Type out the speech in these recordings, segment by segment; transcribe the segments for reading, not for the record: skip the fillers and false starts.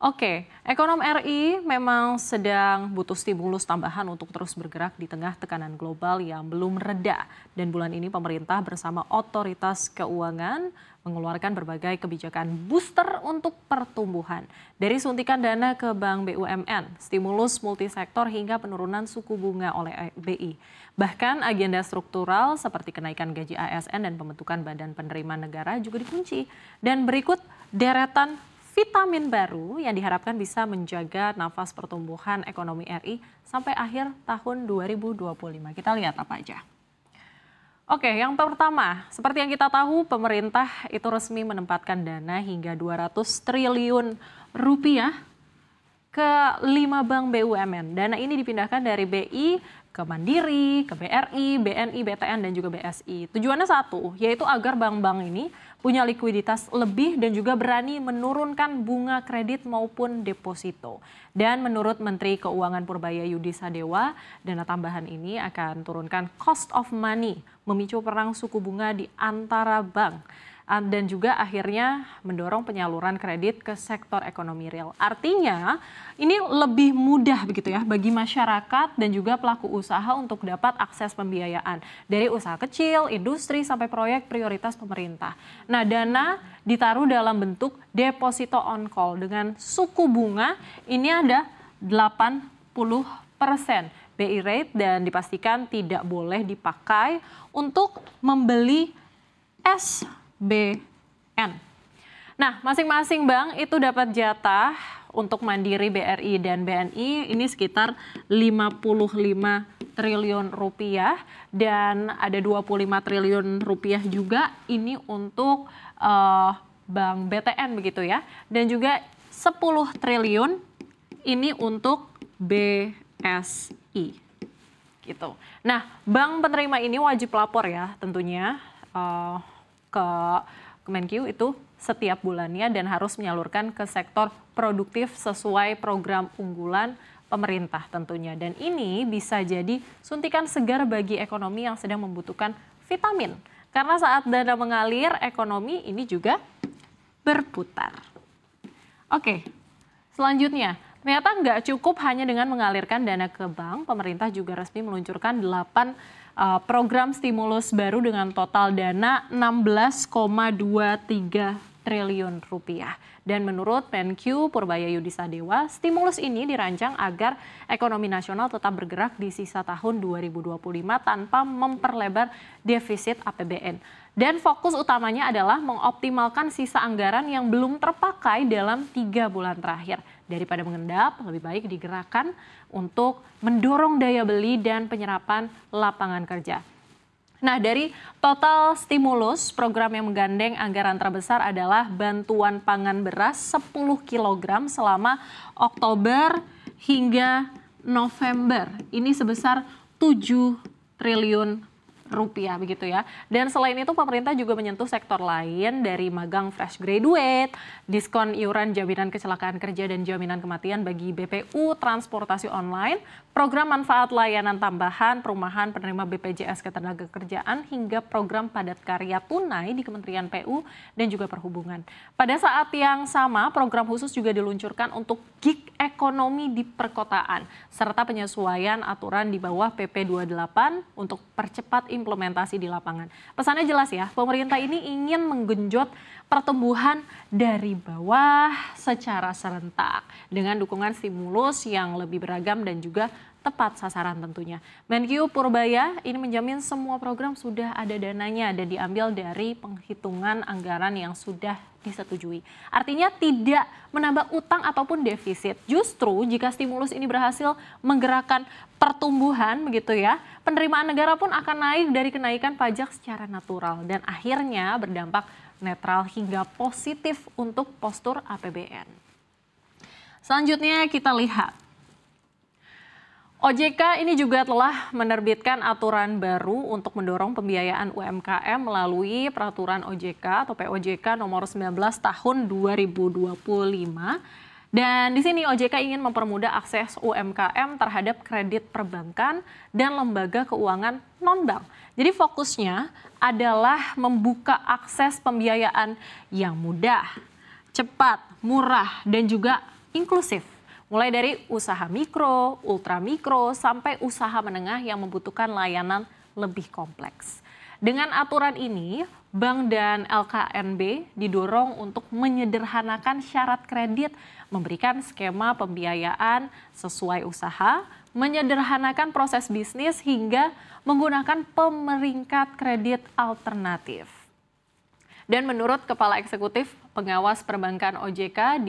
Oke, ekonom RI memang sedang butuh stimulus tambahan untuk terus bergerak di tengah tekanan global yang belum reda. Dan bulan ini pemerintah bersama otoritas keuangan mengeluarkan berbagai kebijakan booster untuk pertumbuhan. Dari suntikan dana ke Bank BUMN, stimulus multisektor hingga penurunan suku bunga oleh BI. Bahkan agenda struktural seperti kenaikan gaji ASN dan pembentukan badan penerimaan negara juga dikunci. Dan berikut deretan vitamin baru yang diharapkan bisa menjaga nafas pertumbuhan ekonomi RI sampai akhir tahun 2025. Kita lihat apa aja. Oke, yang pertama, seperti yang kita tahu, pemerintah itu resmi menempatkan dana hingga 200 triliun rupiah ke 5 bank BUMN. Dana ini dipindahkan dari BI ke Mandiri, ke BRI, BNI, BTN, dan juga BSI. Tujuannya satu, yaitu agar bank-bank ini punya likuiditas lebih dan juga berani menurunkan bunga kredit maupun deposito. Dan menurut Menteri Keuangan Purbaya Yudi Sadewa, dana tambahan ini akan turunkan cost of money, memicu perang suku bunga di antara bank. Dan juga akhirnya mendorong penyaluran kredit ke sektor ekonomi real. Artinya ini lebih mudah begitu ya bagi masyarakat dan juga pelaku usaha untuk dapat akses pembiayaan dari usaha kecil, industri sampai proyek prioritas pemerintah. Nah, dana ditaruh dalam bentuk deposito on call dengan suku bunga ini ada 80% BI rate dan dipastikan tidak boleh dipakai untuk membeli SBN. Nah, masing-masing bank itu dapat jatah untuk Mandiri, BRI, dan BNI ini sekitar 55 triliun rupiah dan ada 25 triliun rupiah juga ini untuk Bank BTN begitu ya. Dan juga 10 triliun ini untuk BSI. Gitu. Nah, bank penerima ini wajib lapor ya tentunya ke Kemenkeu itu setiap bulannya dan harus menyalurkan ke sektor produktif sesuai program unggulan pemerintah tentunya. Dan ini bisa jadi suntikan segar bagi ekonomi yang sedang membutuhkan vitamin. Karena saat dana mengalir, ekonomi ini juga berputar. Oke, selanjutnya. Ternyata nggak cukup hanya dengan mengalirkan dana ke bank, pemerintah juga resmi meluncurkan 8 program stimulus baru dengan total dana 16,23 triliun rupiah. Dan menurut Menkeu Purbaya Yudi Sadewa, stimulus ini dirancang agar ekonomi nasional tetap bergerak di sisa tahun 2025 tanpa memperlebar defisit APBN. Dan fokus utamanya adalah mengoptimalkan sisa anggaran yang belum terpakai dalam 3 bulan terakhir. Daripada mengendap, lebih baik digerakkan untuk mendorong daya beli dan penyerapan lapangan kerja. Nah, dari total stimulus, program yang menggandeng anggaran terbesar adalah bantuan pangan beras 10 kg selama Oktober hingga November. Ini sebesar 7 triliun rupiah begitu ya. Dan selain itu pemerintah juga menyentuh sektor lain dari magang fresh graduate, diskon iuran jaminan kecelakaan kerja dan jaminan kematian bagi BPU, transportasi online, program manfaat layanan tambahan, perumahan penerima BPJS Ketenagakerjaan hingga program padat karya tunai di Kementerian PU dan juga Perhubungan. Pada saat yang sama, program khusus juga diluncurkan untuk gig ekonomi di perkotaan serta penyesuaian aturan di bawah PP 28 untuk percepat implementasi di lapangan. Pesannya jelas ya, pemerintah ini ingin menggenjot pertumbuhan dari bawah secara serentak dengan dukungan stimulus yang lebih beragam dan juga tepat sasaran tentunya. Menkeu Purbaya ini menjamin semua program sudah ada dananya dan diambil dari penghitungan anggaran yang sudah disetujui. Artinya tidak menambah utang ataupun defisit. Justru jika stimulus ini berhasil menggerakkan pertumbuhan begitu ya, penerimaan negara pun akan naik dari kenaikan pajak secara natural dan akhirnya berdampak netral hingga positif untuk postur APBN. Selanjutnya kita lihat. OJK ini juga telah menerbitkan aturan baru untuk mendorong pembiayaan UMKM melalui Peraturan OJK atau POJK nomor 19 tahun 2025. Dan di sini OJK ingin mempermudah akses UMKM terhadap kredit perbankan dan lembaga keuangan non-bank. Jadi fokusnya adalah membuka akses pembiayaan yang mudah, cepat, murah, dan juga inklusif, mulai dari usaha mikro, ultramikro, sampai usaha menengah yang membutuhkan layanan lebih kompleks. Dengan aturan ini, bank dan LKNB didorong untuk menyederhanakan syarat kredit, memberikan skema pembiayaan sesuai usaha, menyederhanakan proses bisnis hingga menggunakan pemeringkat kredit alternatif. Dan menurut Kepala Eksekutif Pengawas Perbankan OJK,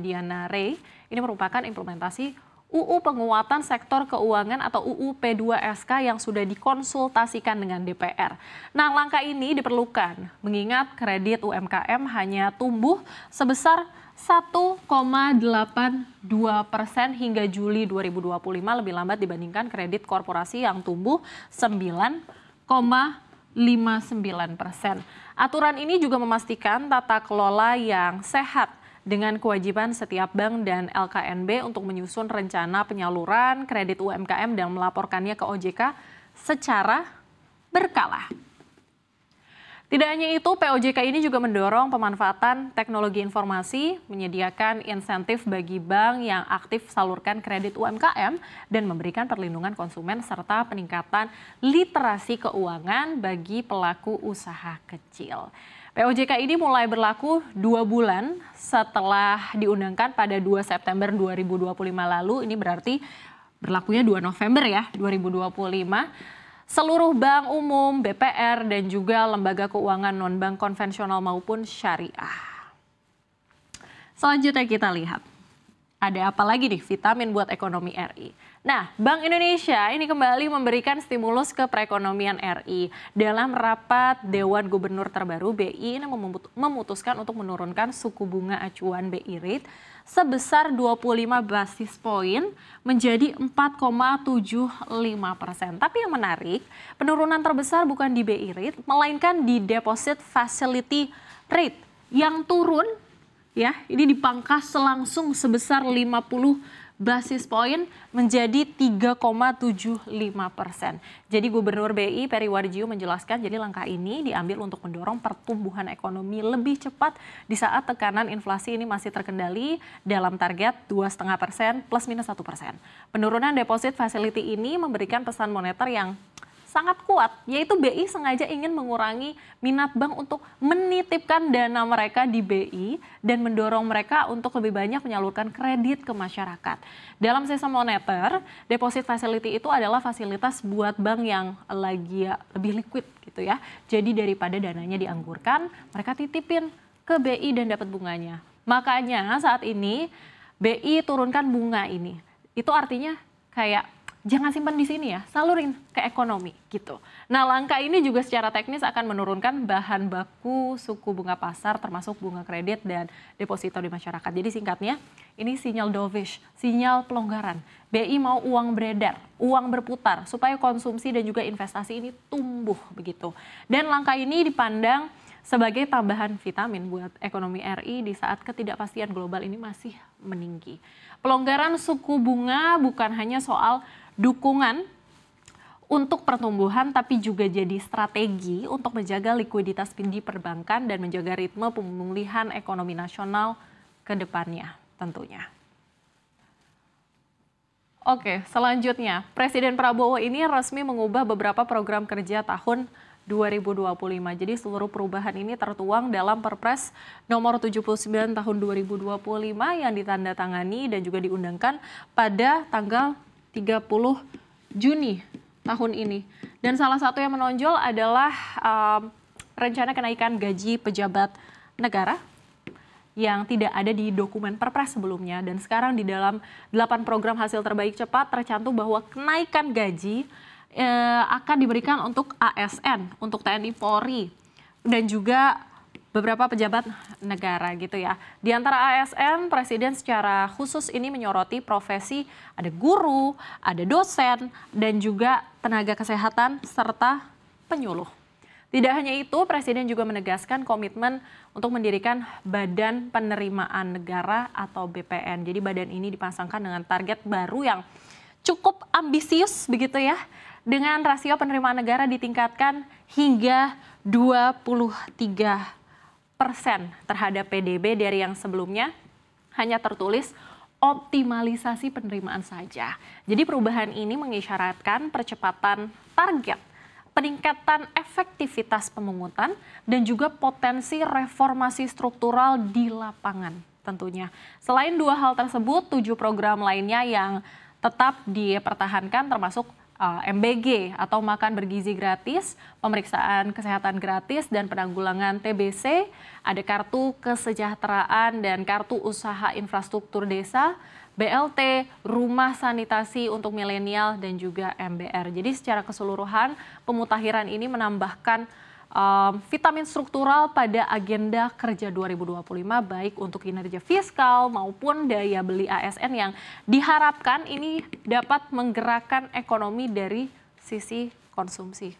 Diana Rey, ini merupakan implementasi UU Penguatan Sektor Keuangan atau UU P2SK yang sudah dikonsultasikan dengan DPR. Nah, langkah ini diperlukan mengingat kredit UMKM hanya tumbuh sebesar 1,82% hingga Juli 2025, lebih lambat dibandingkan kredit korporasi yang tumbuh 9,59%. Aturan ini juga memastikan tata kelola yang sehat dengan kewajiban setiap bank dan LKNB untuk menyusun rencana penyaluran kredit UMKM dan melaporkannya ke OJK secara berkala. Tidak hanya itu, POJK ini juga mendorong pemanfaatan teknologi informasi, menyediakan insentif bagi bank yang aktif salurkan kredit UMKM, dan memberikan perlindungan konsumen serta peningkatan literasi keuangan bagi pelaku usaha kecil. POJK ini mulai berlaku 2 bulan setelah diundangkan pada 2 September 2025 lalu. Ini berarti berlakunya 2 November ya 2025. Seluruh bank umum, BPR, dan juga lembaga keuangan non-bank konvensional maupun syariah. Selanjutnya kita lihat, ada apa lagi nih vitamin buat ekonomi RI. Nah, Bank Indonesia ini kembali memberikan stimulus ke perekonomian RI. Dalam rapat Dewan Gubernur terbaru, BI ini memutuskan untuk menurunkan suku bunga acuan BI rate sebesar 25 basis poin menjadi 4,75%. Tapi yang menarik, penurunan terbesar bukan di BI rate, melainkan di deposit facility rate yang turun, ya, ini dipangkas langsung sebesar 50 basis poin menjadi 3,75%. Jadi Gubernur BI Peri Warjio menjelaskan, jadi langkah ini diambil untuk mendorong pertumbuhan ekonomi lebih cepat di saat tekanan inflasi ini masih terkendali dalam target 2,5% plus minus 1%. Penurunan deposit facility ini memberikan pesan moneter yang sangat kuat, yaitu BI sengaja ingin mengurangi minat bank untuk menitipkan dana mereka di BI dan mendorong mereka untuk lebih banyak menyalurkan kredit ke masyarakat. Dalam sistem moneter, deposit facility itu adalah fasilitas buat bank yang lagi lebih liquid gitu ya. Jadi daripada dananya dianggurkan, mereka titipin ke BI dan dapat bunganya. Makanya saat ini BI turunkan bunga ini. Itu artinya kayak jangan simpan di sini ya, salurin ke ekonomi gitu. Nah, langkah ini juga secara teknis akan menurunkan bahan baku suku bunga pasar termasuk bunga kredit dan deposito di masyarakat. Jadi singkatnya, ini sinyal dovish, sinyal pelonggaran. BI mau uang beredar, uang berputar supaya konsumsi dan juga investasi ini tumbuh begitu. Dan langkah ini dipandang sebagai tambahan vitamin buat ekonomi RI di saat ketidakpastian global ini masih meninggi. Pelonggaran suku bunga bukan hanya soal dukungan untuk pertumbuhan, tapi juga jadi strategi untuk menjaga likuiditas di perbankan dan menjaga ritme pemulihan ekonomi nasional ke depannya tentunya. Oke, selanjutnya Presiden Prabowo ini resmi mengubah beberapa program kerja tahun 2025. Jadi seluruh perubahan ini tertuang dalam Perpres nomor 79 tahun 2025 yang ditandatangani dan juga diundangkan pada tanggal 30 Juni tahun ini. Dan salah satu yang menonjol adalah rencana kenaikan gaji pejabat negara yang tidak ada di dokumen Perpres sebelumnya. Dan sekarang di dalam 8 program hasil terbaik cepat tercantum bahwa kenaikan gaji akan diberikan untuk ASN, untuk TNI Polri, dan juga beberapa pejabat negara gitu ya. Di antara ASN, Presiden secara khusus ini menyoroti profesi ada guru, ada dosen, dan juga tenaga kesehatan serta penyuluh. Tidak hanya itu, Presiden juga menegaskan komitmen untuk mendirikan Badan Penerimaan Negara atau BPN. Jadi badan ini dipasangkan dengan target baru yang cukup ambisius begitu ya. Dengan rasio penerimaan negara ditingkatkan hingga 23% terhadap PDB dari yang sebelumnya hanya tertulis optimalisasi penerimaan saja. Jadi perubahan ini mengisyaratkan percepatan target, peningkatan efektivitas pemungutan, dan juga potensi reformasi struktural di lapangan tentunya. Selain dua hal tersebut, 7 program lainnya yang tetap dipertahankan termasuk MBG atau makan bergizi gratis, pemeriksaan kesehatan gratis, dan penanggulangan TBC, ada kartu kesejahteraan dan kartu usaha infrastruktur desa, BLT, rumah sanitasi untuk milenial, dan juga MBR. Jadi secara keseluruhan pemutakhiran ini menambahkan vitamin struktural pada agenda kerja 2025 baik untuk kinerja fiskal maupun daya beli ASN yang diharapkan ini dapat menggerakkan ekonomi dari sisi konsumsi.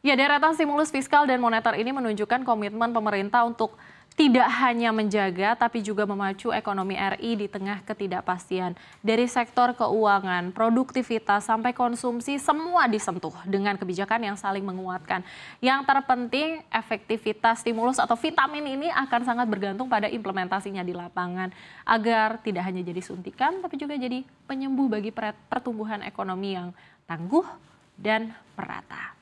Ya, deretan stimulus fiskal dan moneter ini menunjukkan komitmen pemerintah untuk tidak hanya menjaga, tapi juga memacu ekonomi RI di tengah ketidakpastian. Dari sektor keuangan, produktivitas, sampai konsumsi, semua disentuh dengan kebijakan yang saling menguatkan. Yang terpenting, efektivitas stimulus atau vitamin ini akan sangat bergantung pada implementasinya di lapangan, agar tidak hanya jadi suntikan, tapi juga jadi penyembuh bagi pertumbuhan ekonomi yang tangguh dan merata.